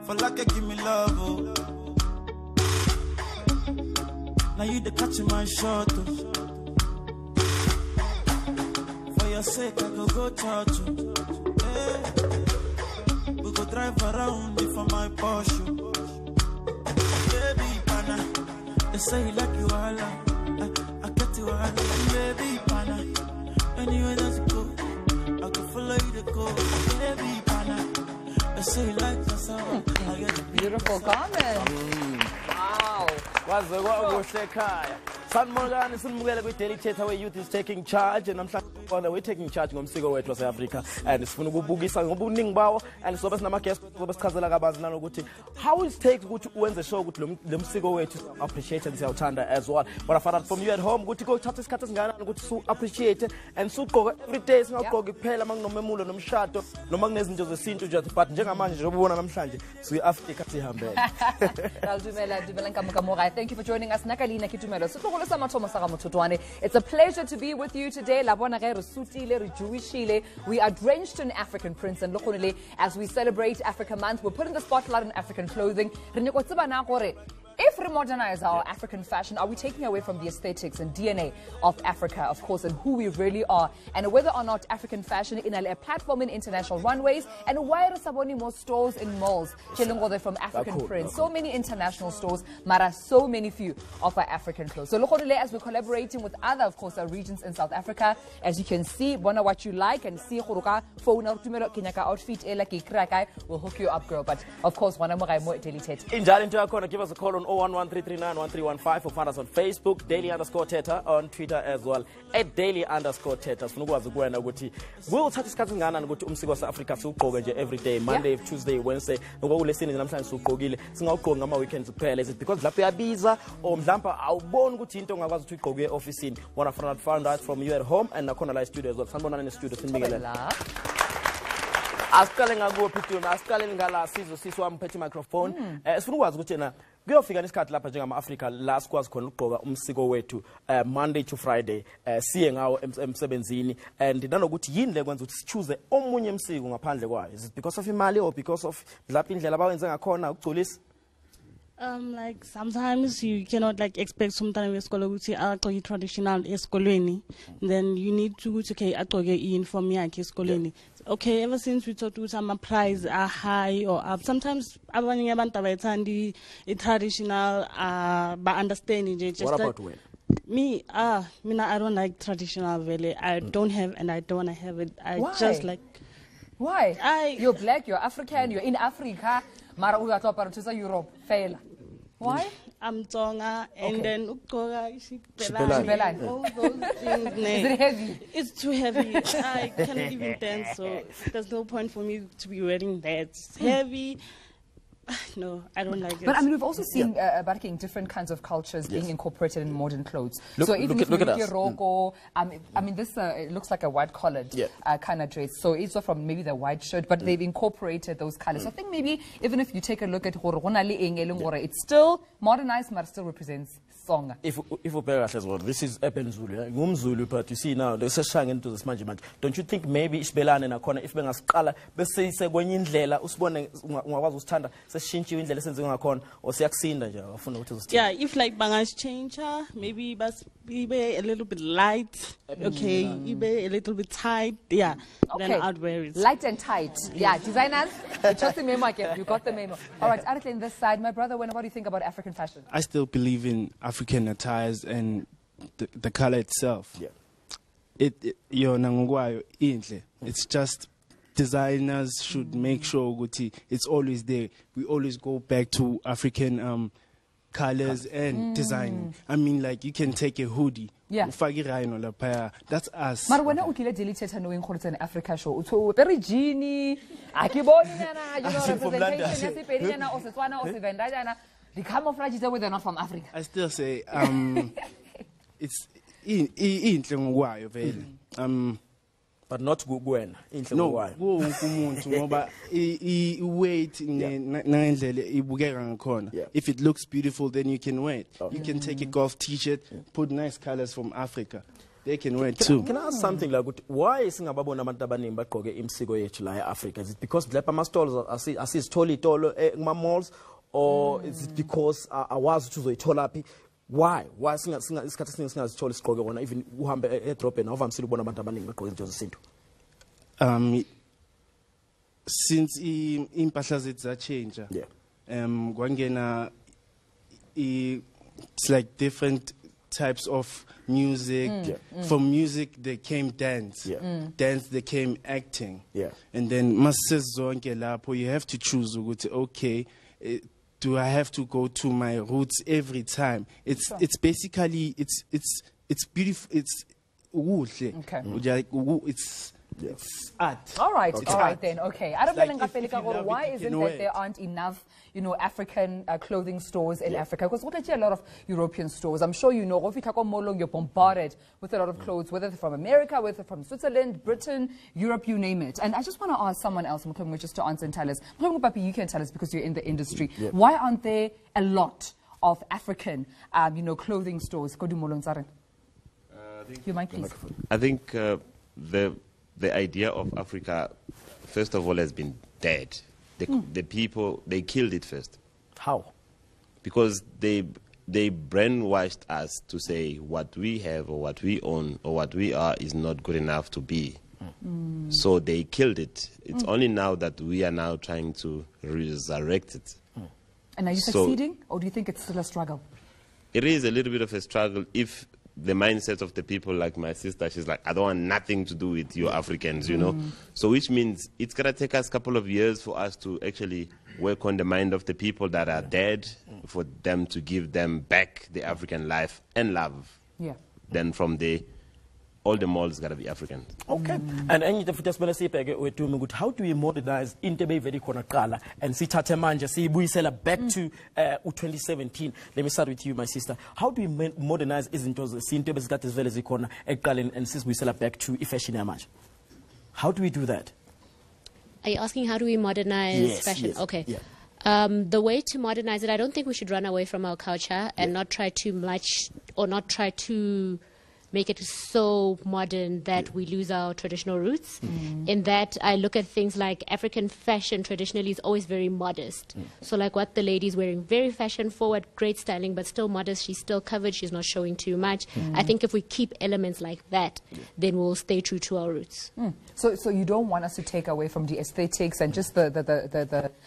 For like give me love, oh. Now you the catching my shot, oh. For your sake, I go church, oh. Hey. We go drive around for my Porsche. Baby, pana, they say you like you all, I get you all, baby, pana. Anywhere that you go, I can follow you to go, baby, pana. They say you like the song, I get the beautiful comment. Wow. What's the Daily Chat, where youth is taking charge, and we're taking charge of Msiko wethu wase-Africa, and sifuna ukubukisa ngobuningi bawo, and sobe sinama guest sobe sichazela kabanzi nalo ukuthi how it takes ukuthi uwenze show ukuthi lo Msiko wethu appreciate and siyawuthanda as well. But I found out from you at home ukuthi go thatha isikhathi esingakanani ukuthi su appreciate and sugqoka every day, singagqoki kuphela mangiноmemulo nomshado noma kunezinto zesintu nje, but njengamanje nje ubona namhlanje siyi-Africa sihambele. Tumelo, thank you for joining us. Nakalina Tumelo. Mothotoane. It's a pleasure to be with you today. We are drenched in African prints, and as we celebrate Africa Month, we're putting the spotlight on African clothing. If we modernize our African fashion, are we taking away from the aesthetics and DNA of Africa, of course, and who we really are? And whether or not African fashion in a platform in international runways, and why are there more stores in malls from African prints? So many international stores, mara so many few of our African clothes. So as we're collaborating with other, of course, our regions in South Africa, as you can see, wonder what you like and see phone or Tumelo Kenyaka outfit, we'll hook you up, girl. But of course, one more Daily Chat. Give us a call on 011-339-1315 or find us on Facebook, Daily_Thetha, on Twitter as well, @Daily_Thetha. We'll touch this Msiko wase-Africa every day, Monday, Tuesday, Wednesday. Is it because lapha or mhlawumbe awuboni ukuthi into ongakwazi ukuthi uyigqoke office? Wanna find out from you at home, and nakhona la studio as well. Sanibonana in the studio sinibingelela. Asiqale ngakuphi Tuna, asiqale ngala sizo wami phethe microphone. Sifuna ukwazi ukuthi na kuyofika isikhathi lapha njengama-Africa la sikwazi khona ukugqoka umsiko wethu Monday to Friday, siye ngawo emsebenzini, and nanokuthi yini le kwenza ukuthi sichoose omunye umsiko ngaphandle kwayo? Is it because of imali or because of lapha indlela abawenze ngakhona ukugcolisa? Like sometimes you cannot like expect sometimes we traditional eskolweni, then you need to go to uniform yakhe eskolweni. Okay, ever since we thought some price are high or up, sometimes abanye abantu abayithandi traditional by understanding just what about when? Me, I don't like traditional really. I don't have and I don't want to have it. Why? Just like why? You're black, you're African, you're in Africa. Mara uya Europe, fail. Why? I'm Tonga, and then Shibelani. All those things. Is it heavy? It's too heavy. I cannot even dance, so there's no point for me to be wearing that. It's heavy. No, I don't like it. But I mean, we've also seen different kinds of cultures being incorporated in modern clothes. Look at us. Roko, I mean, this it looks like a white-collared kind of dress. So it's from maybe the white shirt, but they've incorporated those colors. So I think maybe even if you take a look at it's still modernized, but still represents song. If as well, this is Eben Zulu, Zulu, but you see now there's a shang into this management. Don't you think maybe Ishbelan in a corner if Ben Ascala, but say when in Lela, Usbon was standard, says in the lessons in a corner or yeah, if like Bangas change, maybe but be a little bit light, okay, be a little bit tight, yeah, then I'd wear it. Light and tight, yeah, designers, just the memo again, you got the memo. All right, Arakle in this side, my brother, what do you think about African fashion? I still believe in African attires and the color itself. Yeah. It's just designers should make sure it's always there. We always go back to African colors and design. I mean, like you can take a hoodie. Yeah. That's us. But when I utlile Daily Chat knowing an Africa show, so very genie, akiboni na, representation ya na osetswana osivenda jana. The camouflage is where they're not from Africa. I still say it's inhle ngokwayo vele. But not Gugwen. No, ngoba weight ngendlela ibukeka ngakhona. If it looks beautiful, then you can wear it. You can take a golf t-shirt, put nice colors from Africa. they can wear it too. Can I ask something like why is singababona abantu abaningi bagqoke imsiko yethu la eAfrica? Is it because lapha ama stalls asizithola kuma malls, or is it because awazi ukuthi uzoyithola phi? Why isikhathi esiningi singazithola sigqoke wona, even uhambe edrobheni awuvamisile ukubona abantu abaningi bagqoke izinto zesintu? Since impahla zethu zachange, kwangena it's like different types of music. From music there came dance. Dance there came acting. And then masizonke lapho you have to choose ukuthi okay, do I have to go to my roots every time? It's basically it's beautiful. It's okay. It's art. All right, Okay. all right then. Okay. I don't Like know if you love why it, you isn't know that it. there aren't enough, African clothing stores in Africa? Because we actually a lot of European stores. I'm sure you know. If you talk about Molong, you're bombarded with a lot of clothes, whether they're from America, whether they're from Switzerland, Britain, Europe, you name it. And I just want to ask someone else, just to answer and tell us. Papi, you can tell us because you're in the industry. Why aren't there a lot of African, clothing stores? You might please. I think the idea of Africa, first of all, has been dead. The people, they killed it first. How? Because they brainwashed us to say what we have or what we own or what we are is not good enough to be. So they killed it. It's only now that we are now trying to resurrect it. And are you succeeding, or do you think it's still a struggle? It is a little bit of a struggle if the mindset of the people, like my sister, she's like, I don't want nothing to do with you Africans, So which means it's going to take us a couple of years for us to actually work on the mind of the people that are dead, for them to give them back the African life and love. Then from there, all the malls got to be African. Okay. And how do we modernize into very konakala and sithathe manje siyibuyisela back to 2017? Let me start with you, my sister. How do we modernize izinto zesintu ebezikade zivele zikhona ekuqaleni and sisibuyisela back to ifashion yamanje? How do we do that? Are you asking how do we modernize fashion? Yes. Okay. The way to modernize it, I don't think we should run away from our culture and not try too much, or not try to make it so modern that we lose our traditional roots. In that, I look at things like African fashion traditionally is always very modest. So like what the lady's wearing, very fashion forward, great styling, but still modest. She's still covered. She's not showing too much. I think if we keep elements like that, then we'll stay true to our roots. So you don't want us to take away from the aesthetics and just the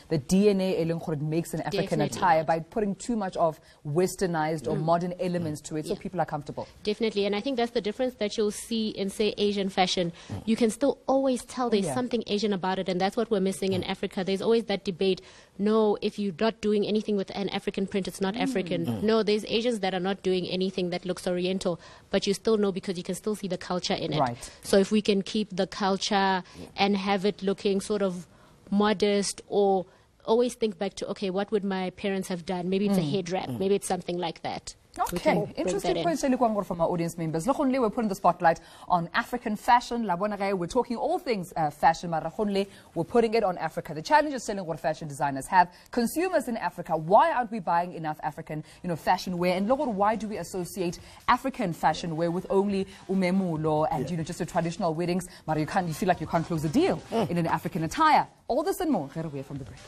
DNA it makes an African attire by putting too much of westernized or modern elements to it, so people are comfortable. Definitely, and I think that's the difference that you'll see in, say, Asian fashion. You can still always tell there's something Asian about it, and that's what we're missing in Africa. There's always that debate, no, if you're not doing anything with an African print, it's not African. No, there's Asians that are not doing anything that looks Oriental, but you still know because you can still see the culture in it. Right. So if we can keep the culture and have it looking sort of modest, or always think back to, okay, what would my parents have done? Maybe it's a head wrap, maybe it's something like that. Okay, interesting question from our audience members. We're putting the spotlight on African fashion. We're talking all things fashion, but we're putting it on Africa. The challenge is selling what fashion designers have. Consumers in Africa, why aren't we buying enough African fashion wear? And why do we associate African fashion wear with only umemulo and just the traditional weddings? But you feel like you can't close a deal in an African attire. All this and more. Get away from the break.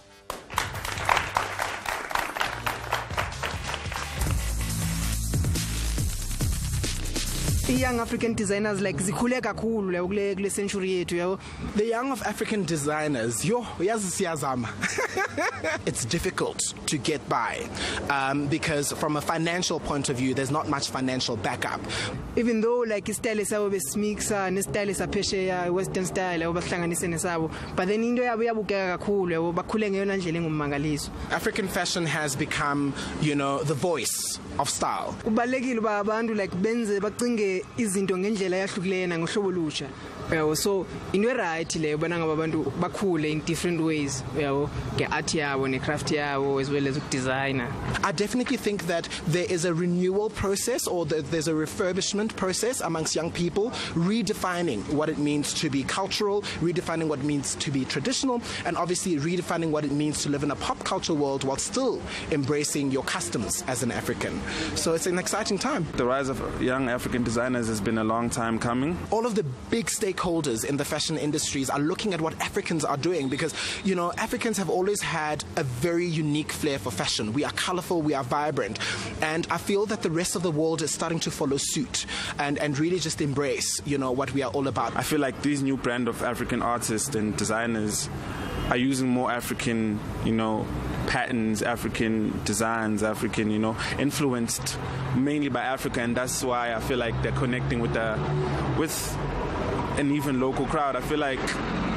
Young African designers like zikhule kakhulu kule century yethu yabo. The young of African designers, it's difficult to get by because from a financial point of view, there's not much financial backup. Even though like istyle sabo besmixa nestyle saphesheya western style obahlanganise nesabo, but then into yabo yabukeka kakhulu yabo bakhule ngeyona ndlela engumangaliso. African fashion has become, the voice of style. Kubalekile ba abantu like benze bacinge izinto ngendlela yahlukilena ngohlobo olutsha. So in your right le bona ngaba abantu bakhule in different ways ke art yabo ne craft yabo as well as designer. I definitely think that there is a renewal process, or there's a refurbishment process amongst young people, redefining what it means to be cultural, redefining what it means to be traditional, and obviously redefining what it means to live in a pop culture world while still embracing your customs as an African. So it's an exciting time. The rise of young African designers has been a long time coming. All of the big stakeholders in the fashion industries are looking at what Africans are doing because, you know, Africans have always had a very unique flair for fashion. We are colorful, we are vibrant, and I feel that the rest of the world is starting to follow suit and really just embrace, you know, what we are all about. I feel like these new brand of African artists and designers are using more African, you know, patterns, African designs, African, you know, influenced mainly by Africa, and that's why I feel like they're connecting with an even local crowd. I feel like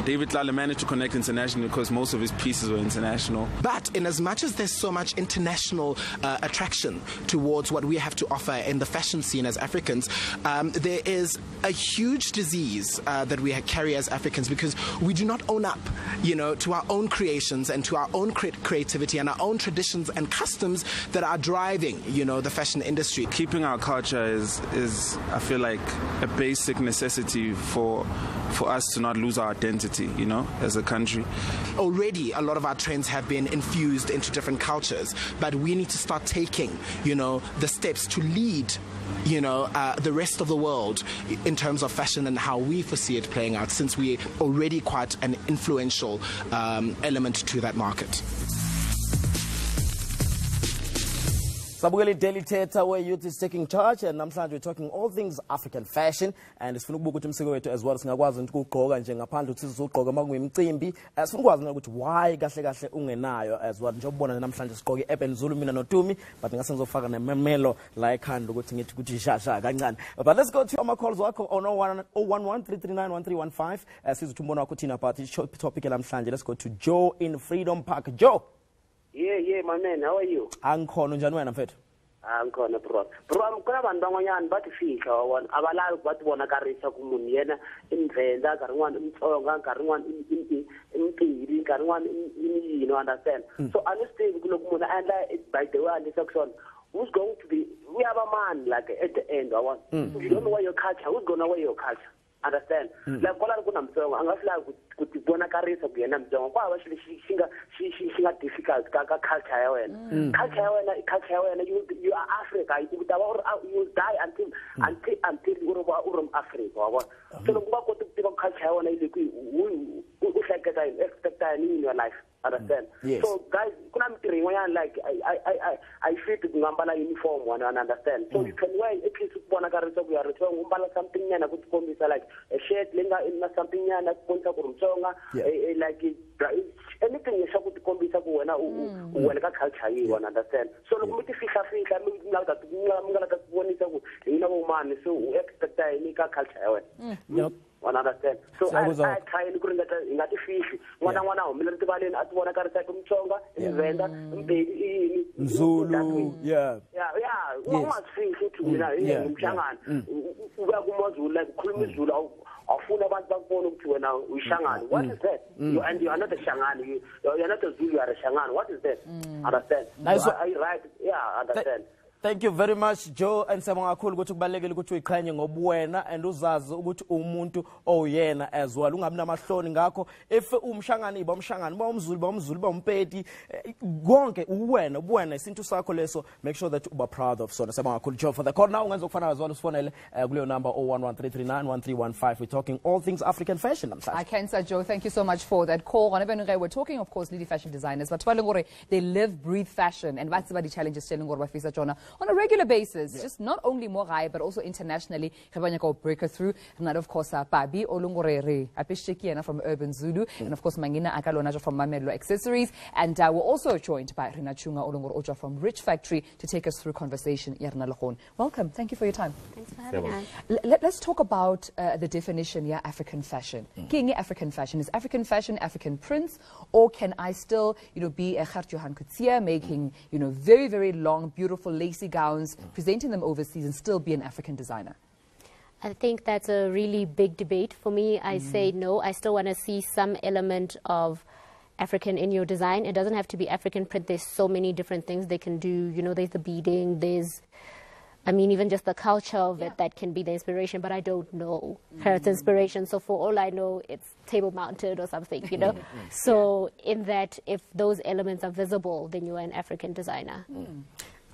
David Lale managed to connect internationally because most of his pieces were international. But in as much as there's so much international attraction towards what we have to offer in the fashion scene as Africans, there is a huge disease that we carry as Africans because we do not own up, you know, to our own creations and to our own creativity and our own traditions and customs that are driving, you know, the fashion industry. Keeping our culture is I feel like a basic necessity for us to not lose our identity, you know, as a country. Already a lot of our trends have been infused into different cultures, but we need to start taking, you know, the steps to lead, you know, the rest of the world in terms of fashion and how we foresee it playing out, since we're already quite an influential element to that market. Sabukeli Daily Thetha, where youth is taking charge, and namhlanje we're talking all things African fashion, and sifuna ukubuka ukuthi umsiko wethu as well singakwazi ukugqoka nje ngaphandle ukuthi sizogqoka makungimicimbi, sifuna ukwazi ukuthi why kahle kahle ungenayo as well. Njengobona namhlanje sigqoke Urban Zulu mina noTumi, but ngase ngizofaka nemelo la ekhanda ukuthi ngithi ukuthi shasha kancane. But let's go to our calls wakho on 011-339-1315. Sizothi umbona wakho thina about topic namhlanje. Let's go to Joe in Freedom Park. Joe. Yeah, my man, how are you? Angkhona njani wena mfethu? Angkhona bro. Bro, kuna abantu bangonyana bathi fihla wona abalali bathi bona karisa kumuntu yena imvenda karingwana imtsonga karingwana impili karingwana you know, understand. So understand kulokumuntu and like by the way and section who's going to be, we have a man like at the end. If you don't know where your culture, who's going to wear your culture? Understand? Like kola kuna mtsonga angafla kuti bona karisa kuyena mtsonga kwa actually shinga difficult ka culture ya wena. Culture ya wena you are Africa, you will die until you're Africa wabona. So ngoba kodwa kuba culture ya wena ile uhleketa expect in your life. Understand? Yes. So guys, kuna mtiri ngoyana like I feel to ngambala uniform one and understand. So you can wear at least bona karisa kuyarisa ngombala something nyana kuti kombisa like a shirt lenga in something nyana kuponta kurumtsonga like anything yesha kuti kombisa ku wena wena ka culture yi one understand. So lokuthi fihla mingala ka kubonisa ku yina bomani so u expect ni ka culture ya wena. Yep. One understand. So I try to bring that in that fish. One military balin at one car Mchonga, Venda, Zulu, yeah. One fish to Mshangan. Ugagumazu like Kulmizula. What is that? And you are not a Shangan. You're not a Zulu, you are a Shangan. What is that? Understand? I right? Yeah, understand. Thank you very much, Joe. And sabonga kakhulu ukuthi kubalekile ukuthi uyiqhanye ngobuwena and uzazi ukuthi umuntu oyena as well. Ungabi namahloni ngakho if umshangani iba umshangani ba umzulu ba umpedi konke ubuwena isintu sakho leso, make sure that you are proud of. So sabonga kakhulu Joe for the call. Now ungenza ukufana as well usifonele kuleyo number 011-339-1315. We're talking all things African fashion. I can say, Joe, thank you so much for that call. We're talking, of course, lady fashion designers, but they live, breathe fashion, and that's the challenges on a regular basis, just not only more high, but also internationally. Breaker through, and that, of course, Pabi Olungorere Apishiki from Urban Zulu, and of course Mangina Akalonaja from Mamelo Accessories, and we're also joined by Rinachunga Olungor Oja from Rich Factory to take us through conversation. Welcome, thank you for your time. Thanks for having us. Let's talk about the definition, African fashion. Kini African fashion, is African fashion African prints, or can I still, be a Johan Kutsier making, very, very long, beautiful, lacy gowns, presenting them overseas and still be an African designer? I think that's a really big debate. For me, I say no. I still want to see some element of African in your design. It doesn't have to be African print. There's so many different things they can do. You know, there's the beading, there's, I mean, even just the culture of it that can be the inspiration, but I don't know her inspiration. So for all I know, it's table mounted or something, you know. So in that, if those elements are visible, then you're an African designer.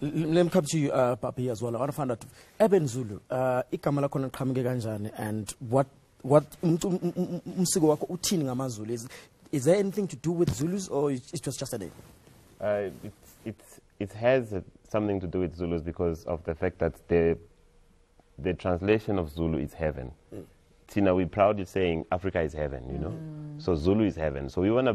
Let me come to you, Papi, as well. I want to find out, Eben Zulu, igama lakho liqhamuke kanjani, and what umsiko wakho uthini ngamaZulu? Is there anything to do with Zulus, or it was just a name? It has something to do with Zulus because of the fact that the translation of Zulu is heaven. Tina, we're proudly saying Africa is heaven, you know. So Zulu is heaven. So we want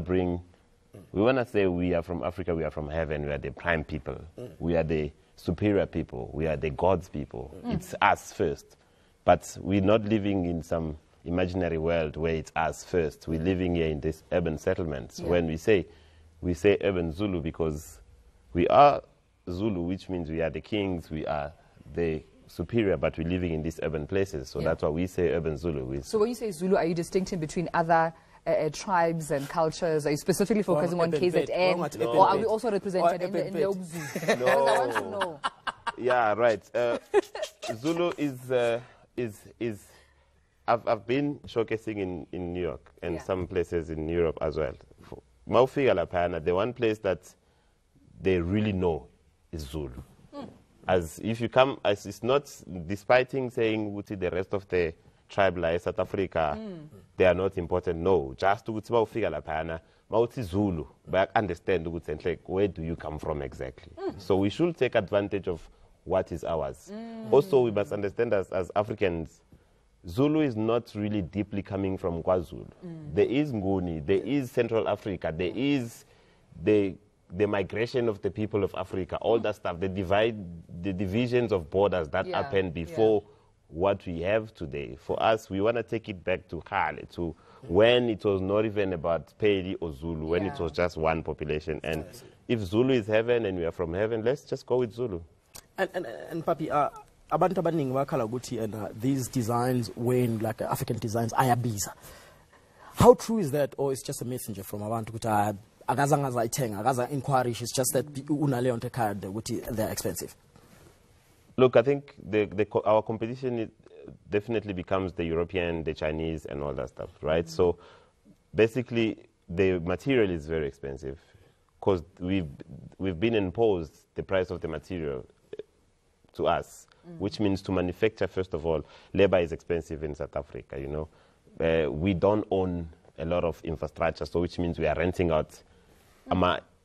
to say we are from Africa, we are from heaven, we are the prime people, we are the superior people, we are the God's people. It's us first. But we're not living in some imaginary world where it's us first. We're living here in these urban settlements. When we say urban Zulu because we are Zulu, which means we are the kings, we are the superior, but we're living in these urban places. So that's why we say urban Zulu. So when you say Zulu, are you distincting between other tribes and cultures? Are you specifically focusing on KZN? Or are we also represented in the Zulu? No. I want to know. Yeah, right. Zulu is I've been showcasing in New York and some places in Europe as well. Maufika Lapana, the one place that they really know is Zulu. As if you come, as it's not, despite saying the rest of the tribe like South Africa, they are not important. No, just to Maufika Lapana, Mauti Zulu, but understand where do you come from exactly. So we should take advantage of what is ours. Also, we must understand as Africans, Zulu is not really deeply coming from KwaZulu. There is Nguni, there is Central Africa, there is the migration of the people of Africa, all that stuff, the divisions of borders that happened before what we have today. For us, we want to take it back to Kale, to when it was not even about Pedi or Zulu, when it was just one population. And if Zulu is heaven and we are from heaven, let's just go with Zulu. And Papi, abantu abaningi bakhala ukuthi these designs when like African designs ayabiza. How true is that, or it's just a messenger from abantu ukuthi akazange azayithenga akaza inquiry, it's just that unaleyo nto ekhaya ukuthi they're expensive? Look, I think our competition definitely becomes the European, the Chinese, and all that stuff, right? So basically, the material is very expensive because we've been imposed the price of the material to us, which means to manufacture, first of all, labor is expensive in South Africa, you know. We don't own a lot of infrastructure, so which means we are renting out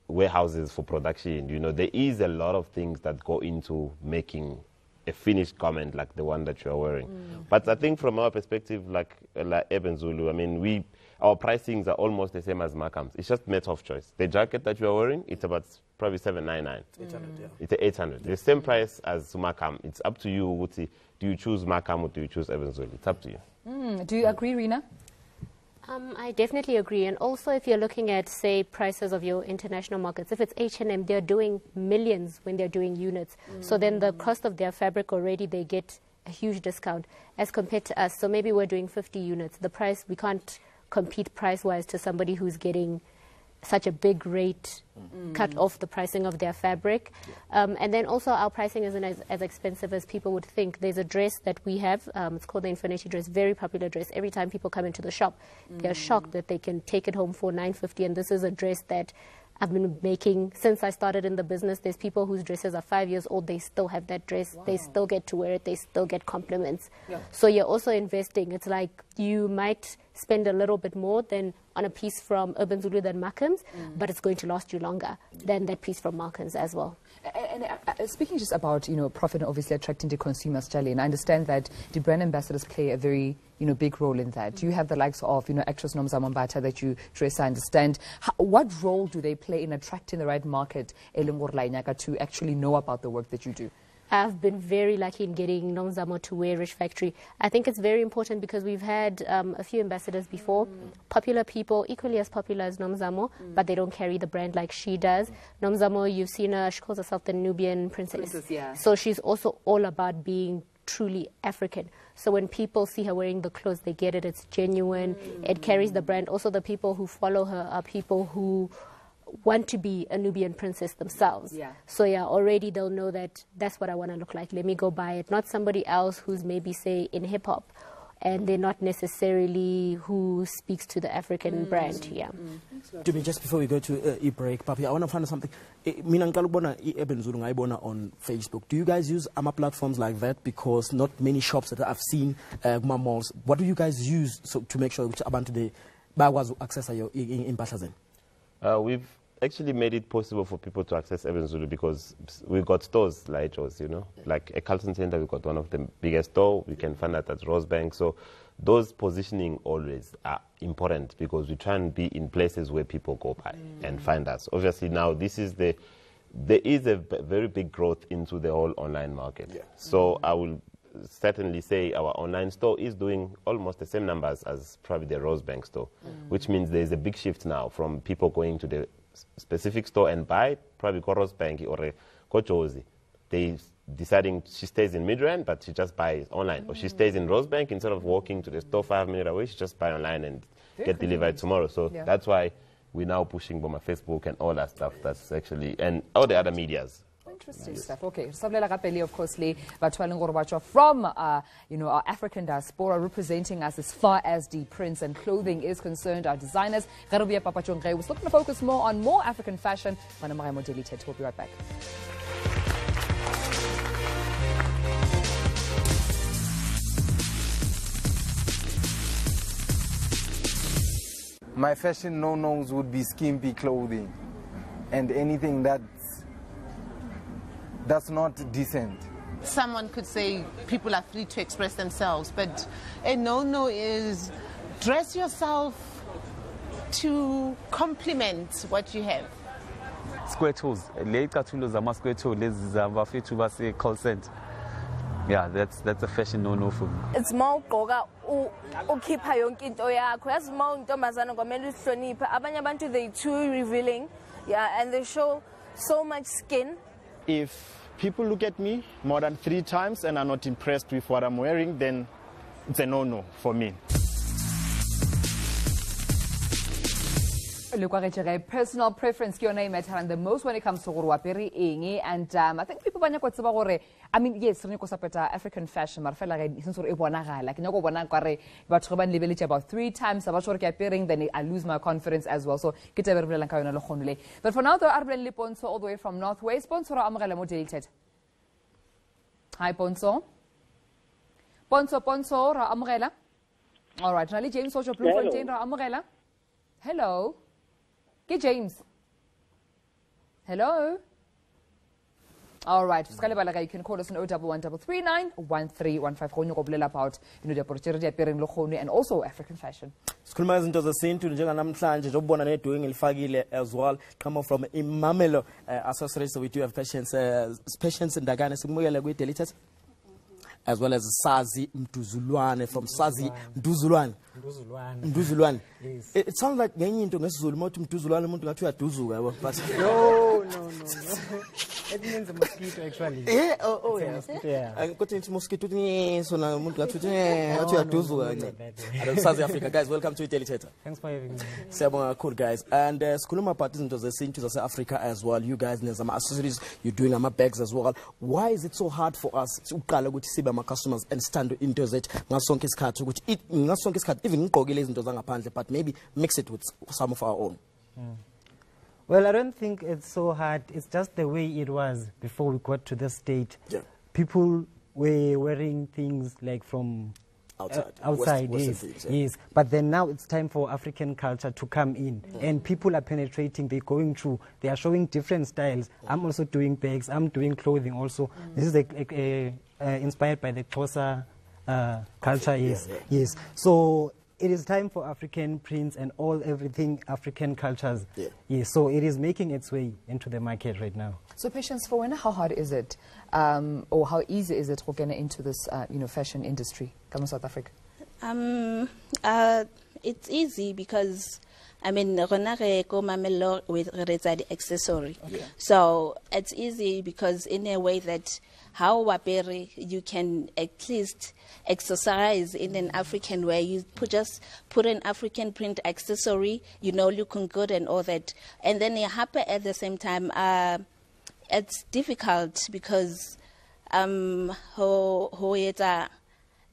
warehouses for production. You know, there is a lot of things that go into making a finished garment like the one that you are wearing. But I think from our perspective, like Eben Zulu, I mean, our pricings are almost the same as Markham's. It's just matter of choice. The jacket that you are wearing, it's about probably $799. 800, yeah. It's $800. The same price as Markham. It's up to you. Do you choose Markham or do you choose Eben Zulu? It's up to you. Do you agree, Rina? I definitely agree. And also, if you're looking at, say, prices of your international markets, if it's H&M, they're doing millions when they're doing units. So then the cost of their fabric already, they get a huge discount as compared to us. So maybe we're doing 50 units. The price, we can't compete price-wise to somebody who's getting such a big rate cut off the pricing of their fabric. And then also our pricing isn't as expensive as people would think. There's a dress that we have, it's called the Infinity dress, very popular dress. Every time people come into the shop, they're shocked that they can take it home for $950, and this is a dress that I've been making since I started in the business. There's people whose dresses are 5 years old, they still have that dress, they still get to wear it, they still get compliments. So you're also investing. It's like you might spend a little bit more than on a piece from Urban Zulu than Markham's, but it's going to last you longer than that piece from Markham's as well. And speaking just about, profit and obviously attracting the consumers, Charlie, and I understand that the brand ambassadors play a very, big role in that. You have the likes of, actress Nomzamo Mbata that you dress, I understand. What role do they play in attracting the right market, to actually know about the work that you do? I've been very lucky in getting Nomzamo to wear Rich Factory. I think it's very important because we've had a few ambassadors before, popular people, equally as popular as Nomzamo, but they don't carry the brand like she does. Nomzamo, you've seen her, she calls herself the Nubian princess. Yeah. So she's also all about being truly African. So when people see her wearing the clothes, they get it, it's genuine, it carries the brand. Also, the people who follow her are people who want to be a Nubian princess themselves. Yeah. So yeah, already they'll know that that's what I want to look like. Let me go buy it. Not somebody else who's maybe, say, in hip-hop, and they're not necessarily who speaks to the African brand. Yeah. To me, just before we go to e-break, Papi, I want to find out something. Mina ngicala ukubona i-Ebenzulu ngayibona on Facebook. Do you guys use platforms like that? Because not many shops that I've seen, malls. What do you guys use to make sure that abantu they bakwazi access your impahla zenu? We've actually made it possible for people to access Ebenzulu because we've got stores like yours, you know, like a Carlton Center, we've got one of the biggest store. We can find that at Rosebank. So those positioning always are important because we try and be in places where people go by and find us. Obviously now there is a very big growth into the whole online market. Yeah. So I will certainly say our online store is doing almost the same numbers as probably the Rosebank store, which means there's a big shift now from people going to the specific store and buy, probably go Rosebank or go Josie. They deciding she stays in Midrand, but she just buys online. Or she stays in Rosebank, instead of walking to the store 5 minutes away, she just buy online and get delivered tomorrow. So that's why we're now pushing Boma Facebook and all that stuff. That's actually, and all the other medias. Interesting stuff. Okay, Sablela Kapeli, of course, from our African diaspora, representing us as far as the prints and clothing is concerned. Our designers, Garubia Papachongre, was looking to focus more on more African fashion. We'll be right back. My fashion no-nos would be skimpy clothing and anything that's not decent. Someone could say people are free to express themselves, but a no-no is dress yourself to complement what you have. Square toes. Square toes. Call center. Yeah, that's a fashion no-no for me. It's more goga ukhipha yonke into yakho. Yazi uma untombazana kwamele uhloniphe. Abanye abantu they too revealing. Yeah, and they show so much skin. If people look at me more than 3 times and are not impressed with what I'm wearing, then it's a no-no for me. Look, personal preference matter the most when it comes to Urwaperi, and I think people I mean, yes, African fashion, but I feel like since like about 3 times appearing, then I lose my confidence as well. So but for now, though, Arbel Ponso all the way from Northwest, Ponso Amrela Modelated. Hi, Ponso. Ponso Ra Amrela. All right, Nali James Social Blue Fontaine Ra Amrela. Hello. Get James. Hello. All right, you can call us on 011-339-1315 about the opportunity appearing locally and also African fashion. Sikhuluma izinto zesintu njenganamhlanje njengoba nedwing ilifakile as well. Come from Tumelo associates, we do have patience ndagane simukele kwi deleted as well as Sazi Mduzulwane from Sazi Mduzulwane. Yes. It sounds like ngenye into ngesizulu mothi Mduzulwane umuntu ngathi uyaduzuka yabo but no. It means a mosquito actually. Yeah, yeah. I got into mosquito so na umuntu ngathi uyaduzuka. South Africa guys, welcome to Daily Thetha. Thanks for having me. Siyabonga cool guys. And sikhuluma about izinto zesintu zase Africa as well. You guys nezama accessories, you're doing ama bags as well. Why is it so hard for us uqala ukuthi sibe ama customers and stand into that ngasonke isikhathi ukuthi ngasonke isikhathi even ngigqokile izinto zangaphandle but maybe mix it with some of our own? Well, I don't think it's so hard. It's just the way it was before we got to this state. Yeah. People were wearing things like from outside, yes. But then now it's time for African culture to come in, and people are penetrating. They're going through. They are showing different styles. I'm also doing bags. I'm doing clothing also. This is inspired by the Xhosa culture. Yes. So it is time for African prints and everything African cultures. Yes, so it is making its way into the market right now. So Patience, for when, how hard is it, or how easy is it to get into this, fashion industry? Come to South Africa. It's easy because I mean, rona re go Mamelo with the accessory. So it's easy because in a way that how wapere you can at least exercise in an African way. You just put an African print accessory, you know, looking good and all that. And then you happy at the same time. It's difficult because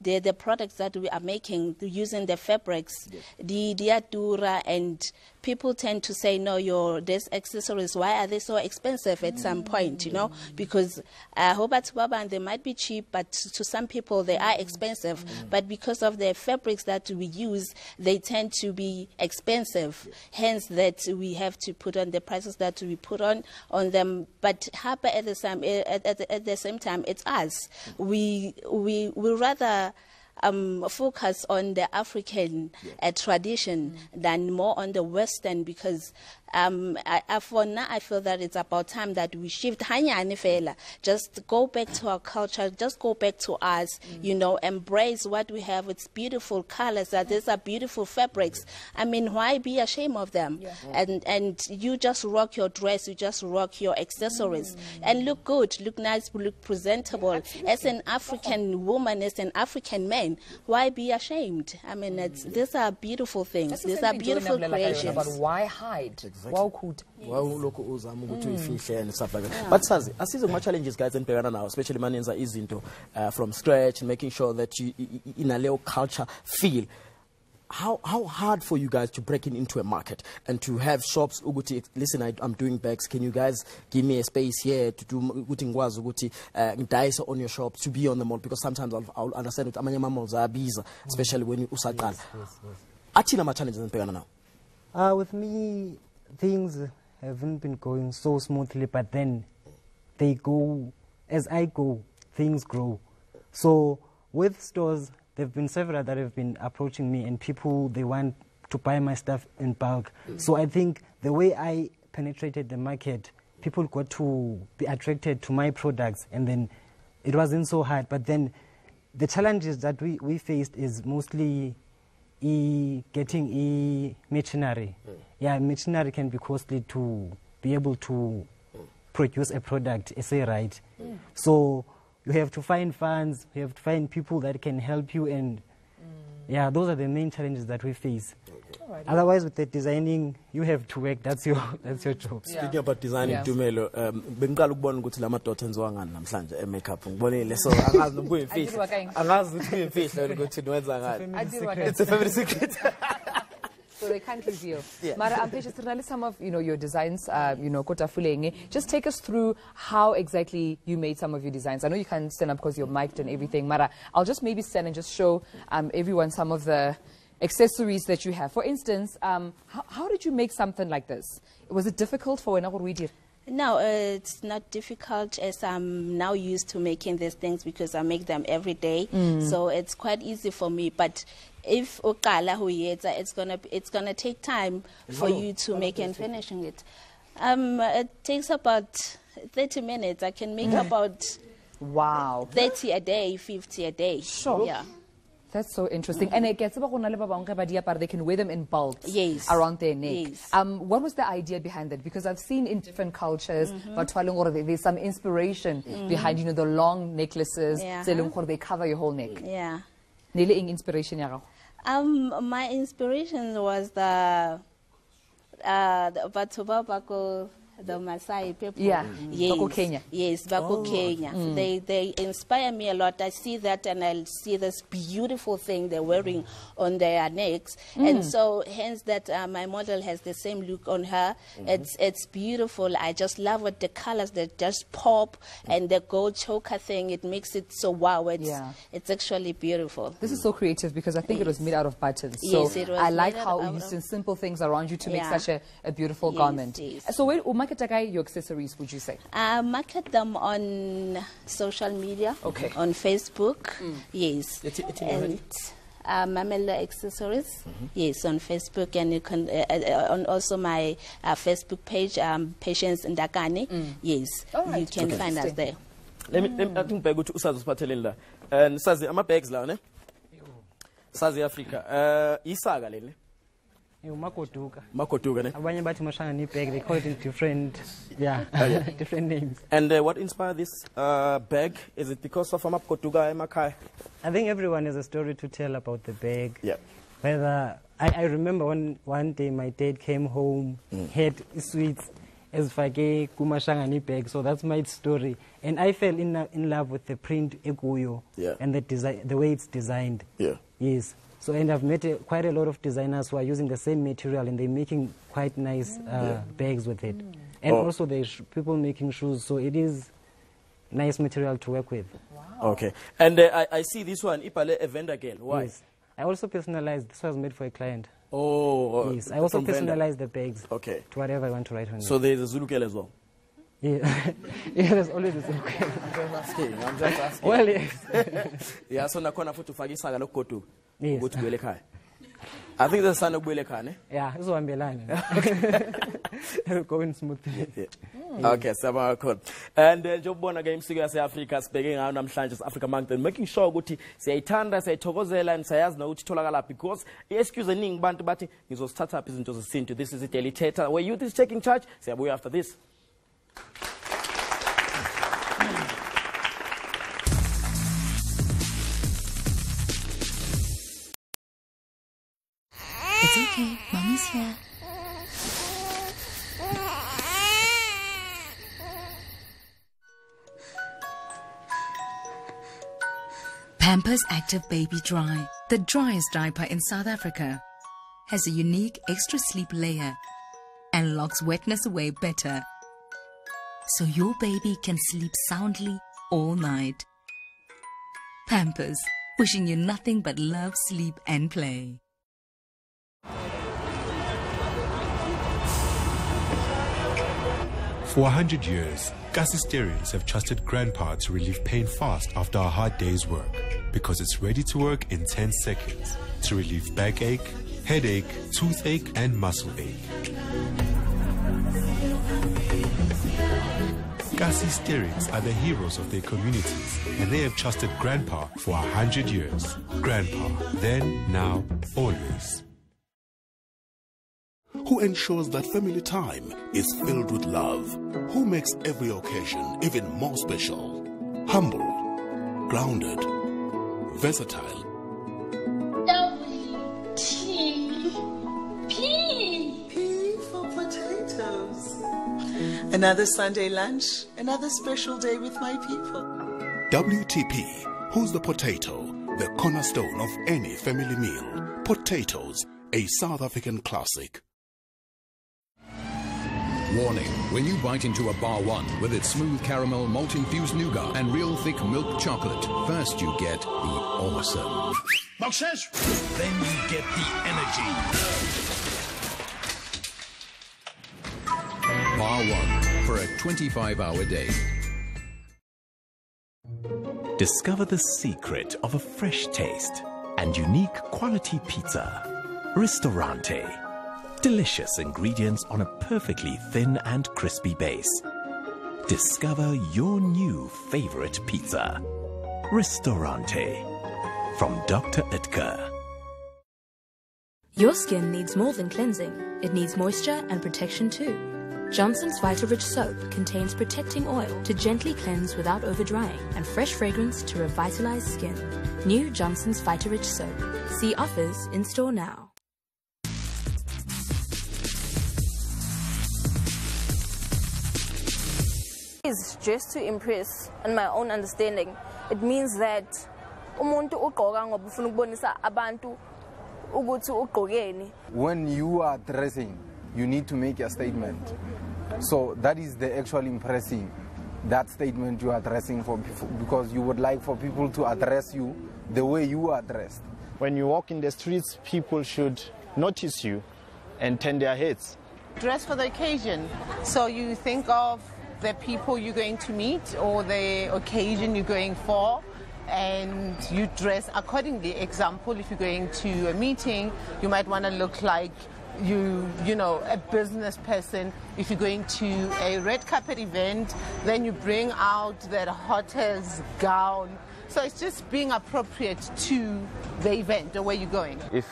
the products that we are making using the fabrics, the diatura, and people tend to say, no, these accessories, why are they so expensive at some point, you know? Because and they might be cheap, but to some people they are expensive. But because of the fabrics that we use, they tend to be expensive. Hence that we have to put on the prices that we put on them. But at the same time, it's us. We rather focus on the African tradition than more on the Western, because for now I feel that it's about time that we shift. Just go back to our culture, just go back to us, you know, embrace what we have. It's beautiful colors, these are beautiful fabrics. I mean, why be ashamed of them? And you just rock your dress, you just rock your accessories and look good, look nice, look presentable. As an African woman, as an African man, why be ashamed? I mean, these are beautiful things. These are beautiful creations. But why hide? Wow, good. And stuff like that. But Sazi, I see some challenges guys in Pegana now, especially manenza izinto from scratch and making sure that you in a little culture feel. How hard for you guys to break into a market and to have shops? Uguti, listen, I'm doing bags. Can you guys give me a space here to do uguti dice on your shop to be on the mall? Because sometimes I'll understand it. Especially when you usaqala. Achina ma challenges in Pegana now. With me, things haven't been going so smoothly, but then they go as I go. Things grow. So with stores, there have been several that have been approaching me, and people, they want to buy my stuff in bulk. So I think the way I penetrated the market, people got to be attracted to my products, and then it wasn't so hard. But then the challenges that we faced is mostly getting machinery. Machinery can be costly to be able to produce a product, right? So you have to find funds, you have to find people that can help you, and those are the main challenges that we face. Otherwise, with the designing, you have to work. That's your job. Speaking about designing, Tumelo, bengqala ukubona ukuthi la madoda enziwa ngani namhlanje makeup ngibonile, so angazi nokuyimfihlo, angazi ukuthi kuyimfihlo ukuthi niwenza ngani. It's a family secret. So they can't reveal. Mara, I'm patient. Some of your designs, Kotafulenge. Just take us through how exactly you made some of your designs. I know you can't stand up because you're mic'd and everything. Mara, I'll just maybe stand and just show everyone some of the accessories that you have. For instance, how did you make something like this? Was it difficult for when we did? No, it's not difficult, as I'm now used to making these things because I make them every day. So it's quite easy for me. But if it's gonna take time for you to make and finishing it. It takes about 30 minutes. I can make about 30 a day, 50 a day. Sure. Yeah. That's so interesting. And it gets they can wear them in bulk around their neck. What was the idea behind that? Because I've seen in different cultures, there's some inspiration behind the long necklaces. They cover your whole neck. Yeah. Inspiration. My inspiration was the Maasai people. Bako Kenya. Yes, Bako Kenya. They inspire me a lot. I see that and I see this beautiful thing they're wearing on their necks. And so hence that my model has the same look on her. It's beautiful. I just love it. The colors that just pop and the gold choker thing, it makes it so wow. It's actually beautiful. This is so creative because I think it was made out of buttons. So it was I like how you use simple things around you to make such a beautiful garment. So where your accessories, would you say? I market them on social media. On Facebook. Yes. And Mamelo accessories. Yes, on Facebook, and you can on also my Facebook page, Patience Ndakane. Yes, you can find us there. Let me I think go to Usazi Spatelela. And Sazi, I'm a bags la, ne? Sazi Africa. Isaga lele. Makotuka, ne? Abanye bathi Mashangani bag, they call it in different, different names. And what inspired this bag? Is it because of Makotuka and Makai? I think everyone has a story to tell about the bag. Yeah. Whether I remember one day my dad came home, had sweets as fake kumashangani bag, so that's my story. And I fell in love with the print ekuyo and the design, the way it's designed. Yeah. Yes. So and I've met quite a lot of designers who are using the same material and they're making quite nice bags with it. And also there's people making shoes, so it is nice material to work with. Wow. Okay. And I see this one, Ipale, a vendor girl. Why? Yes. I also personalized, this was made for a client. Oh. Yes. I also personalized the bags. Okay. To whatever I want to write on it. So there's a Zulu girl as well? Yeah. Yeah, there's always a Zulu girl. I'm just asking. Well, yes. Yeah, so nakona futhi ufaka isaga lokugodu. Yes. Ukuthi ubele ekhaya. I think there's son ubele ekhaya, ne? Yeah, izohambelana. It'll go in smoothly. Okay, siyabonga kakhulu. And njengobona ke imsiko yaseAfrika sibheke ngayo namhlanje Africa Month and making sure ukuthi siyayithanda, siyayithokozela and siyazi nokuthi itholakala because excuse eningi abantu bathi ngizosithatha apha izinto zesintu. This is Daily Thetha where youth is taking charge. Siyabuya after this. It's okay, Mommy's here. Pampers Active Baby Dry, the driest diaper in South Africa, has a unique extra sleep layer and locks wetness away better, so your baby can sleep soundly all night. Pampers, wishing you nothing but love, sleep and play. For 100 years, Gasisterians have trusted Grandpa to relieve pain fast after a hard day's work because it's ready to work in 10 seconds to relieve backache, headache, toothache, and muscle ache. Gasisterians are the heroes of their communities and they have trusted Grandpa for 100 years. Grandpa, then, now, always. Who ensures that family time is filled with love? Who makes every occasion even more special? Humble, grounded, versatile. P for potatoes. Another Sunday lunch, another special day with my people. WTP, who's the potato? The cornerstone of any family meal. Potatoes, a South African classic. Warning, when you bite into a Bar One with its smooth caramel, malt-infused nougat and real thick milk chocolate, first you get the awesome. Then you get the energy. Bar One, for a 25-hour day. Discover the secret of a fresh taste and unique quality pizza. Ristorante. Delicious ingredients on a perfectly thin and crispy base. Discover your new favorite pizza. Ristorante. From Dr. Edgar. Your skin needs more than cleansing. It needs moisture and protection too. Johnson's Vita-Rich Soap contains protecting oil to gently cleanse without over-drying and fresh fragrance to revitalize skin. New Johnson's Vita-Rich Soap. See offers in store now. Is just to impress, in my own understanding. It means that umuntu ugqoka ngoba ufuna ukubonisa abantu ukuthi ugqokeni. When you are dressing, you need to make a statement. So that is the actual impressing, that statement you are dressing for people, because you would like for people to address you the way you are dressed. When you walk in the streets, people should notice you and turn their heads. Dress for the occasion. So you think of the people you're going to meet or the occasion you're going for, and you dress accordingly. Example, if you're going to a meeting, you might want to look like you know, a business person. If you're going to a red carpet event, then you bring out that hottest gown. So it's just being appropriate to the event or where you're going. If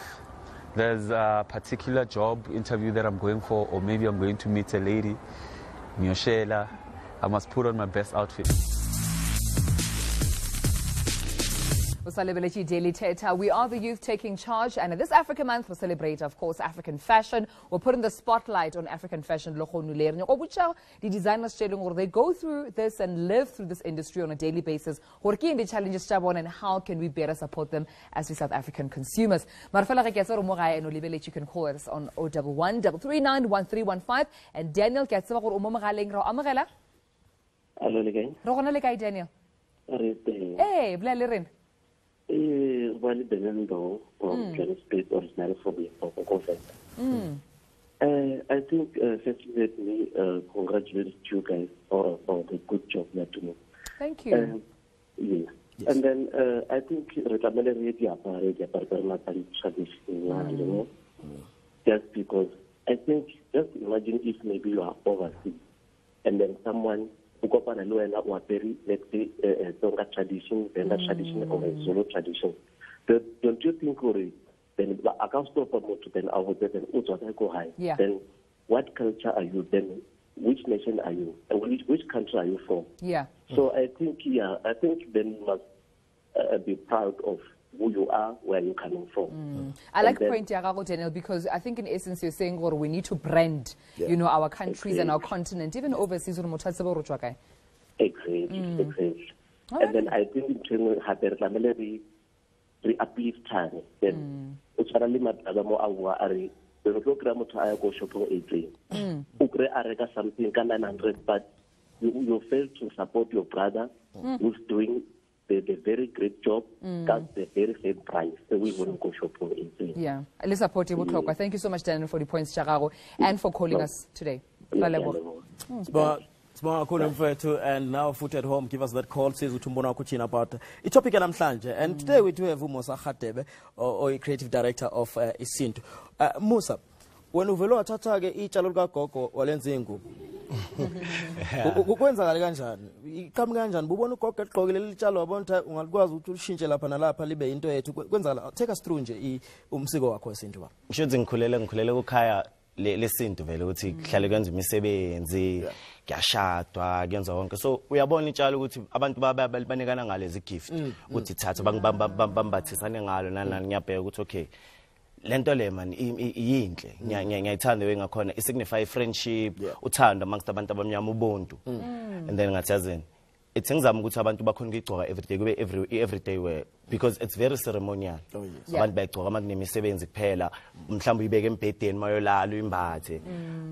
there's a particular job interview that I'm going for, or maybe I'm going to meet a lady, Nyoshela, I must put on my best outfit. Daily Thetha. We are the youth taking charge, and this Africa Month we'll celebrate, of course, African fashion. We're putting the spotlight on African fashion. The designers they go through this and live through this industry on a daily basis. The challenges and how can we better support them as we South African consumers? You can call us on 011 339 1315. And Daniel gets Hello again. Daniel. Hey, Blalirin. Well, Benendo from Johannesburg, originally from I think, firstly, let me congratulate you guys for the good job you're doing. Thank you. Yes. And then I think just because I think, just imagine if maybe you are overseas and then someone let's say Tonga tradition, Venda tradition, or a Zulu tradition. Don't you think, then I can't stop a motor, then I would then also go high. Then what culture are you? Then which nation are you? And which country are you from? Yeah. So I think, then you must be proud of who you are, where you're coming from. I like the point, Daniel, because I think in essence you're saying we need to brand, our countries and our continent, even overseas. Exactly, exactly. And then I think in terms of the uplift time, then it's really matter more are the program to go shopping 18. Ukre arega something can 900, but you fail to support your brother who's doing the very great job. That's the very same price. So we want to go shopping 18. Yeah, let's support you. Thank you so much, Daniel, for the points, Chagago, and for calling us today. And now foot at home, give us that call, says Utumbona Kuchin about a topic and Amslanje. And today we do have Musa Khatebe, or a creative director of Isintu. Musa, when Uvelo Tatage each Aluga Coco, Walenzingu. Ukwenza kanjani ikami kanjani bubona ugogo egqoke leli tshalo wabona ungakwazi ukuthi ulishintshe lapha nalapha libe into yethu kwenza take us through nje umsiko wakho wesintu wa ngisho ngikhulele kukhaya lesintu vele ukuthi kuhlale kwenza imisebenzi kuyashadwa kuyenza konke so uyabona itshalo ukuthi abantu banikana ngalezi gift ukuthi thatha bambathisane ngalo nani ngiyabheka ukuthi okay lento le man iyinhle ngiyayithanda wengakhona isignify friendship uthando amongst abantu abamnyama ubuntu and then ngathi yazini it's ngizama ukuthi abantu bakhona ukugcoka everyday kube everyday wear because it's very ceremonial abantu bayigcoka makunemisebenzi kuphela mhlawumbe uyibeke embedeni mayolala imbathe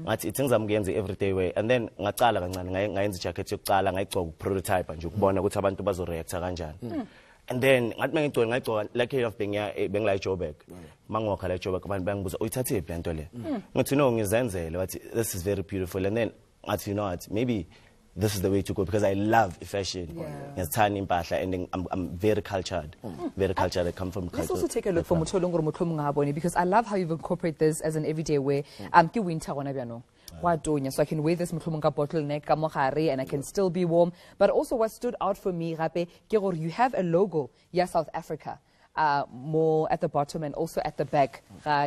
ngathi it's ngizama ukuyenza everyday wear and then ngacala kancane ngayenza jacket yokucala ngayigcoka prototype nje ukubona ukuthi abantu bazoreacta kanjani. And then ngayigcoka like of bengila Joburg mangokha la Joburg abantu bangibuza uyithathe iphi lento le ngathi no ngizenzele wathi this is very beautiful and then ngathi you know what maybe this is the way to go because I love fashion ngiyazithanda impahla and I'm very cultured I come from culture. Let's also take a look for Mothotoane because I love how you've incorporated this as an everyday wear. Ke winter gona bjano so I can wear this bottleneck and I can still be warm. But also what stood out for me, Rape, you have a logo, South Africa, more at the bottom and also at the back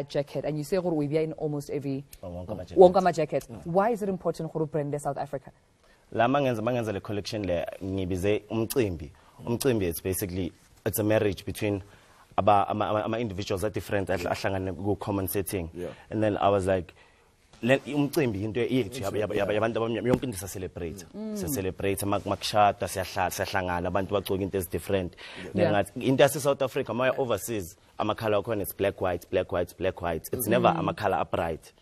jacket. And you say we wear in almost every Wongama jacket. Why is it important to brand South Africa? La mangenza le collection le ngibize umcimbi. Umcimbi is basically it's a marriage between individuals that different ahlangane ku common setting. And then I was like umcimbi into yethu yabantu abamnyama yonke into celebrate makushada siyahlangana abantu bagcoka into is different ngathi into yase South Africa maya overseas amakhala akhona it's black white it's never amakhala upright.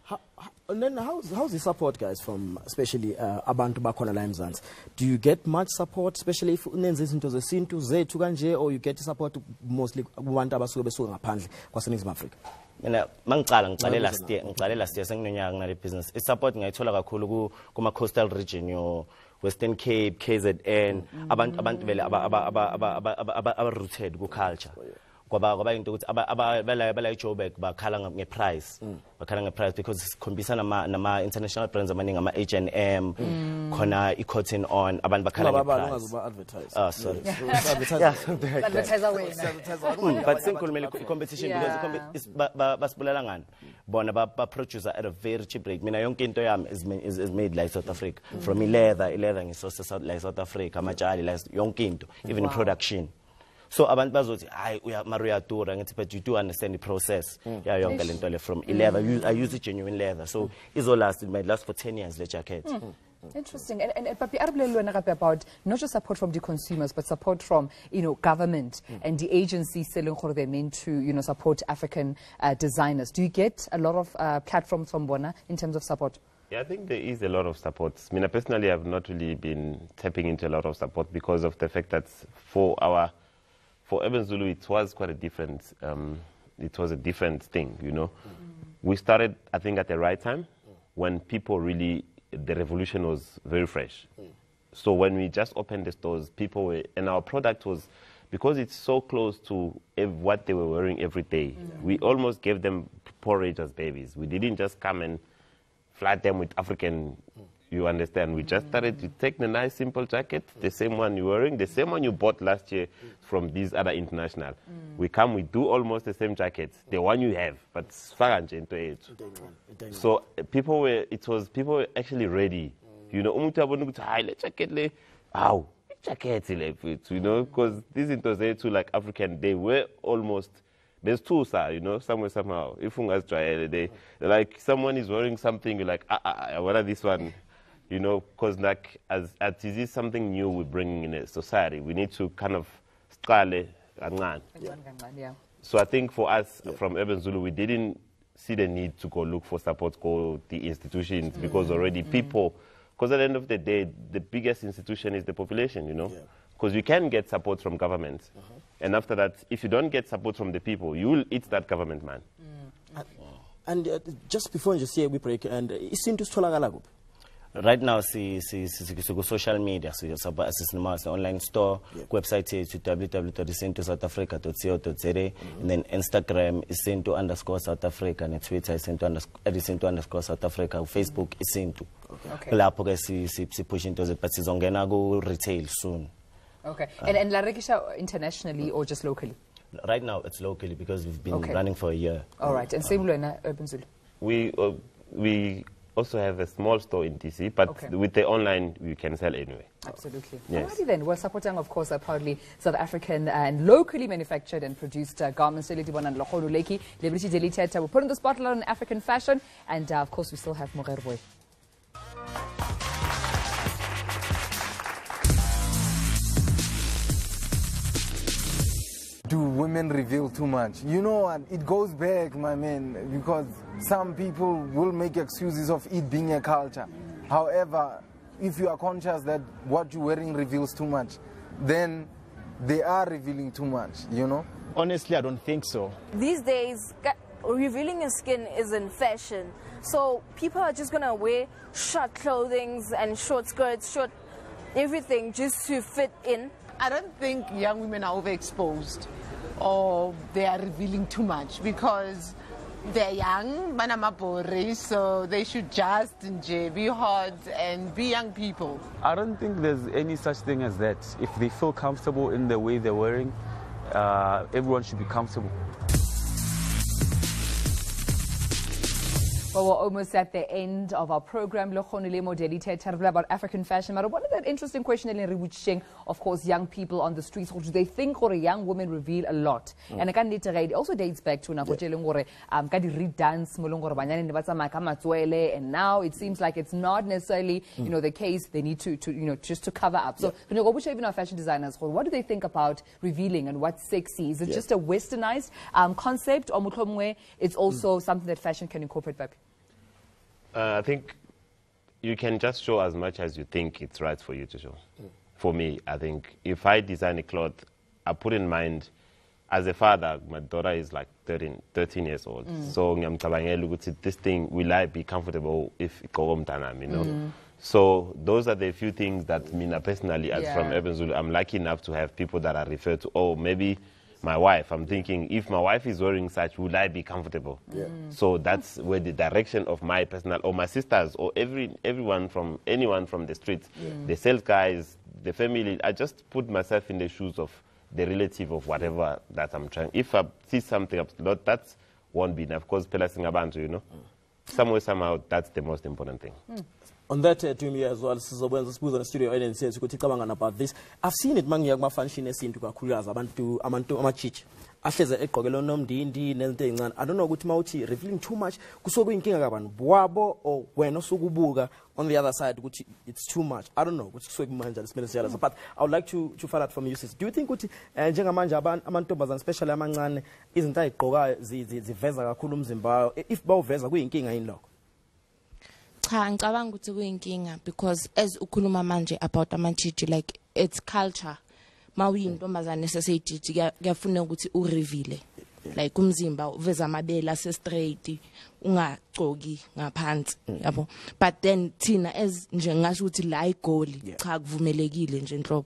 And then how's the support, guys, from especially abantu bakhona la eMzansi? Do you get much support, especially if unenza izinto zesintu zethu kanje, or you get support mostly kubantu abasuke besuka ngaphandle kwaseNingizimu Afrika? Mina ngicale last year senginonyaka ngale business isupport ngayithola kakhulu kuma coastal region yo Western Cape, KZN, abantu vele aba rooted ku culture. kwaba into ukuthi abala Joburg bakhala ngeprice because sikhombisa nama international brands amaningi ama H&M khona iCotton On abantu bakhala ngeprice sorry advertiser wena but sinkhulumela competition because basibulala ngani bona ba producer at a very cheap rate mina yonke into yami is made like South Africa from leather ngisource like South Africa amajali like yonke into even production. So abantu bazothi hayi uyadura ngithi but you do understand the process yeah yonke lento le from leather I use it genuine leather so it might last for 10 years the jacket. Interesting. And Papi Arblelo about not just support from the consumers, but support from government and the agencies selling for them into support African designers. Do you get a lot of platforms from Bona in terms of support? Yeah, I think there is a lot of support. I mean, personally, I've not really been tapping into a lot of support because of the fact that for Urban Zulu, it was quite a different. It was a different thing, We started, I think, at the right time when people really. The revolution was very fresh. So when we just opened the stores, people were, and our product was, because it's so close to what they were wearing every day, we almost gave them porridge as babies. We didn't just come and flat them with African, you understand. We just started to take the nice simple jacket, the same one you're wearing, the same one you bought last year from these other international. We do almost the same jacket, the one you have, but so people were actually ready. Because these into like African, they were almost. There's two, sir, somewhere, somehow. If you guys try, they like someone is wearing something, you're like, what are this one? Because like as this is something new we're bringing in a society, we need to kind of scale. So I think for us from Urban Zulu, we didn't see the need to go look for support, go the institutions, because already people, because at the end of the day, the biggest institution is the population, because you can get support from government. And after that, if you don't get support from the people, you will eat that government, man. And just before you say we break, and it seems to Stolagalago. Right now, social media, online store, website is www.isento-southafrica.co.za, and then Instagram is Isento_South Africa, and Twitter is Isento_South Africa, Facebook is Isento. Okay. Push into it, but it's on go retail soon. Okay. And La Rekisha internationally or just locally? Right now, it's locally because we've been running for a year. All right. And same in Urban Zulu? We also have a small store in DC, but with the online, we can sell anyway. Absolutely. Yes. Alrighty then. We're supporting, of course, proudly South African and locally manufactured and produced garments. We're putting the spotlight on African fashion, and of course, we still have Morerboy. Do women reveal too much? You know what? It goes back, my man, because some people will make excuses of it being a culture. However, if you are conscious that what you're wearing reveals too much, then they are revealing too much, Honestly, I don't think so. These days, revealing your skin isn't fashion. So people are just going to wear short clothing and short skirts, short everything just to fit in. I don't think young women are overexposed or they are revealing too much because they're young, so they should just be hot and be young people. I don't think there's any such thing as that. If they feel comfortable in the way they're wearing, everyone should be comfortable. Well, we're almost at the end of our program. About African fashion. But one of that interesting question, of course, young people on the streets, do they think or a young women reveal a lot? And it also dates back to dance, and now it seems like it's not necessarily the case. They need to just to cover up. So even our fashion designers, what do they think about revealing and what's sexy? Is it just a westernized concept, or it's also something that fashion can incorporate back? I think you can just show as much as you think it's right for you to show. For me, I think if I design a cloth, I put in mind, as a father, my daughter is like 13 years old. So this thing, will I be comfortable if it go home, So those are the few things that personally, as from Urban Zulu, I'm lucky enough to have people that are referred to, maybe my wife. I'm thinking, if my wife is wearing such, would I be comfortable? So that's where the direction of my personal, or my sisters, or anyone from the streets, the sales guys, the family, I just put myself in the shoes of the relative of whatever that I'm trying. If I see something, that won't be enough, because Pela Singabantu, you know. Somewhere, somehow, that's the most important thing. On that, to me as well, on the studio audience says, about this. I've seen it, mangi yagma function esintu kakhulukazi abantu amachichi. Ahleze eqokela nomndindi nento encane. I don't know ukuthi mawuthi revealing too much kusoku inkinga kabantu bwabo or wena sokubuka on the other side ukuthi it's too much. I don't know ukuthi kusoku manje lesimele siyalaza, but I would like to find out from you, sis. Do you think ukuthi njengamanje amantombazana especially amancane izinto ayiqokayo ziveza kakhulu umzimba if bawuveza kuyinkinga yini lokho? Cha, ngicabanga ukuthi kuyinkinga because as ukhuluma manje about amantshiji, like it's culture. Mawuyintombazane seseyitshiji kuyafuna ukuthi urevile, like umzimba uveza amabele ase straight ungagcoki ngaphansi, yabo. But then thina as nje ngasho ukuthi la igoli cha kuvumelekile nje enhloko.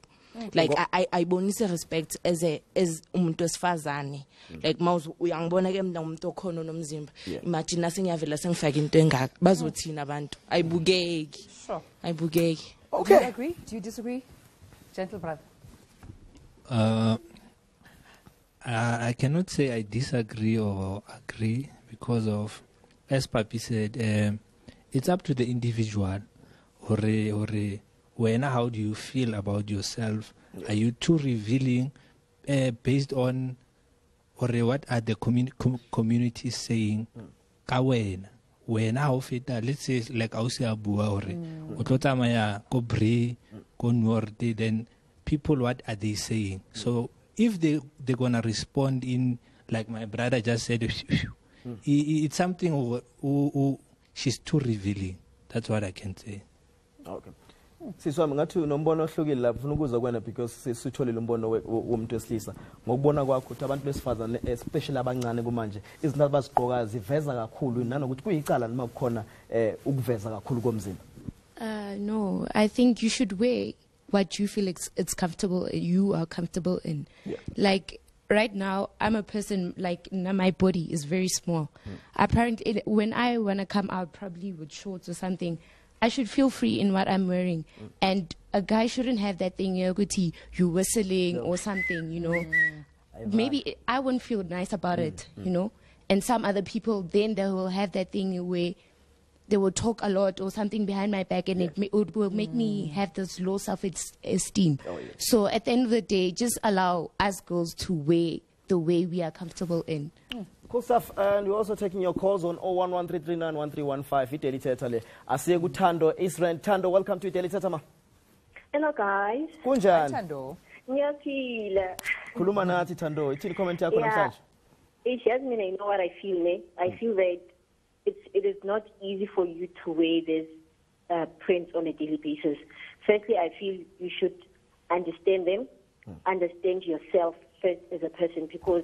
Like I bonise respect as umuntu wesifazane. Like mawuzu uyangibona ke mina umuntu okhona nomzimba. Imagine asengiyavela sengifaka into engaka bazothina abantu. Ayibukeki. Sure. Ayibukeki. Okay. Do you agree? Do you disagree? Gentle brother. I cannot say I disagree or agree because of, as Papi said, it's up to the individual. How do you feel about yourself? Are you too revealing based on what are the communities saying? Let's say like then people, what are they saying? So if they're gonna respond in like my brother just said, it's something she's too revealing. That's what I can say. Okay. Siswami ngathi unombono ohlukile lapho ufuna ukuza kwena because sisithole lo mbono womuntu wesilisa ngokubona kwakho ukuthi abantu besifazane especially abancane kumanje izinto abazigqoka ziveza kakhulu nanokuthi kuyicala noma kukhona ukuveza kakhulu komzimba. No, I think you should wear what you feel it's comfortable, you are comfortable in. Like right now, I'm a person, like my body is very small. Apparently, when I want to come out probably with shorts or something, I should feel free in what I'm wearing. And a guy shouldn't have that thing, you're whistling or something, you know. Maybe I wouldn't feel nice about it, you know. And some other people, then they will have that thing where they will talk a lot or something behind my back, and it will make me have this low self-esteem. So at the end of the day, just allow us girls to wear the way we are comfortable in. Cool stuff. And we're also taking your calls on 0113391315. Thetha. Asiye kuThando Israel. Thando, welcome to Thetha ma. Hello guys. Kunjani? Thando. Ngiyaphila. Khuluma nathi Thando. Ithini comment yakho namhlanje? It's just me, I know what I feel, ne? I feel that it is not easy for you to wear this prints on a daily basis. Firstly, I feel you should understand them, understand yourself first as a person, because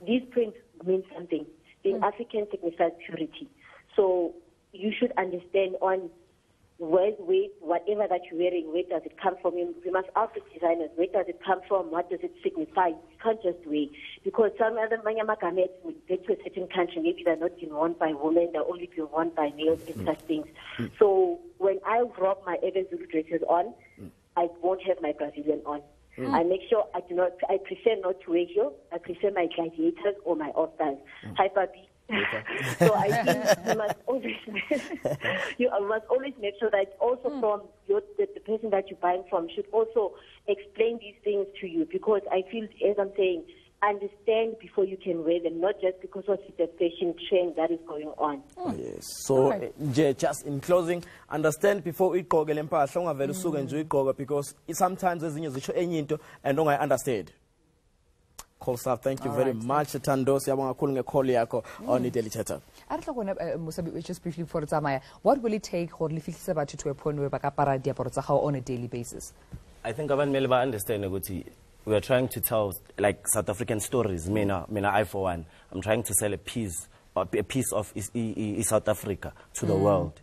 these prints mean something. In African signifies purity. So you should understand on whatever that you're wearing, where does it come from? We must ask the designers, where does it come from? What does it signify? You can't just wear. Because some other manyamagamets will get to a certain country, maybe they're not being worn by women, they're only being worn by males and such things. So when I rock my Evans Zulu dresses on, I won't have my Brazilian on. I make sure I prefer not to wear heels. I prefer my gladiators or my all-stars. Hyper B. So I think you must always make sure that also from the person that you're buying from should also explain these things to you, because I feel, as I'm saying, understand before you can wear them, not just because of the fashion trend that is going on. Yes. So just in closing, understand before we go because sometimes and don't understand. Cool stuff. Thank you very much, Thando. Siyabonga kakhulu ngecall yakho on Daily Chapter. Just briefly for Zamaya, what will it take for lifihlisa batho to a point where bakapara diaparo tsa gago on a daily basis? I think abantu mele ba understand ukuthi we are trying to tell like South African stories. Mina I for one, I'm trying to sell a piece of South Africa to the world.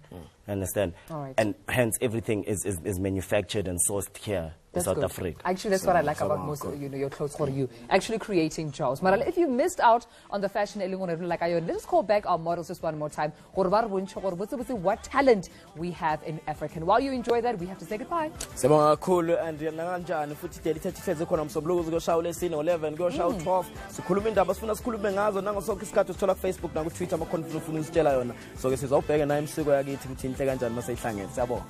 Understand? All right. And hence everything is manufactured and sourced here in South good. Africa. Actually, that's what I like about most of your clothes for you. Actually creating jobs. Marala, if you missed out on the fashion like I let's call back our models just one more time. What talent we have in Africa. And while you enjoy that, we have to say goodbye. Sebonga kakhulu and nanganjani futhi daily 30 khona msobuluko go show lesine 11 go show 12 sikhuluma indaba sifuna sikhulume ngazo nango sonke isikhathi sithola Facebook na ku Twitter ama conference ufuna usitshela yona so ke sizawubheka naye imsiko yakithi ukuthi inhle kanjani mase ihlangene siyabonga.